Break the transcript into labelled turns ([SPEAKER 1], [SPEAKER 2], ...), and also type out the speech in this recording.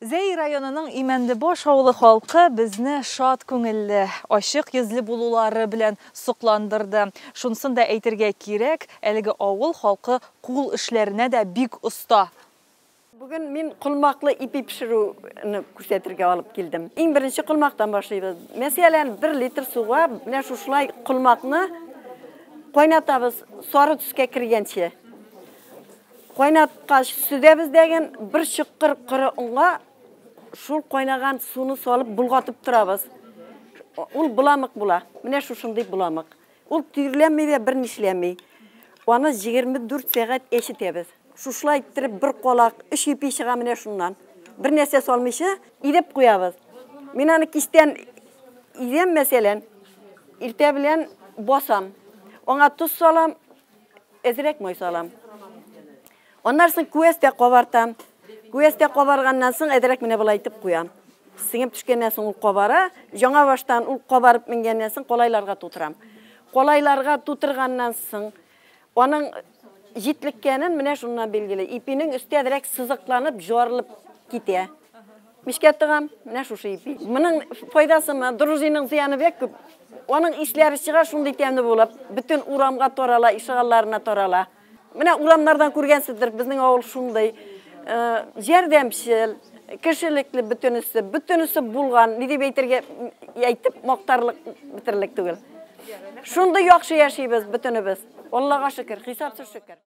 [SPEAKER 1] Зәй районының Имәндібаш авылы халқы безне шат күңелле, ашык йөзле булулары белән сокландырды. Шунысын да әйтергә кирәк, әлеге авыл халкы кул эшләренә дә бик оста.
[SPEAKER 2] Бүген мин кулмаклы ипи пешерүне күрсәтергә алып килдем. Иң беренче кулмактан башлыйбыз. Мәсәлән, 1 литр суга менә шушылай кулмакны кайнатабыз, сары төскә кергәнче. Кайнаткач сүзәбез дигән 1 чыккыр кыры унга шул кайнаган суны салып булгатып торабыз. Ул буламык була. Менә шушындый буламык. Ул тирләнмәй дә бер нишләмәй. Аны 24 сәгать эшитәбез. Шушылай иттереп 1 колак, 3 ипи чыга менә шуннан. Бер нәрсә салмыйча идеп куябыз. Мин аны кистән идем мәсәлән, иртә белән басам. Аңа туз салам, әзрәк май салам. Аннан соң күәстә кабартам. Күәстә кабарганнан соң әзрәк менә булай итеп куям. Сиңеп төшкәннән соң ул кабара, жаңа баштан ул кабарып менгәннән соң колайларга тутырам. Колайларга тутырганнан соң аның җитлеккәнен менә шуннан билгеле. Ипинең өсте әзрәк сызыкланып, жарылып китә. Мишкә тыгам, менә шушы ипи. Моның файдасымы, дружиның зыяны бик күп. Аның исләре чыга шундый тәмле булып, бөтен урамга тарала, ишегалларына тарала. Менә урамнардан күргәнсездер, безнең авыл шундый ярдәмчел, кешелекле бөтенесе булган, ни дип әйтеп мактарлык битерлек түгел. Шундый яхшы яшибез бөтенебез. Аллага шөкер, хисапсыз шөкер.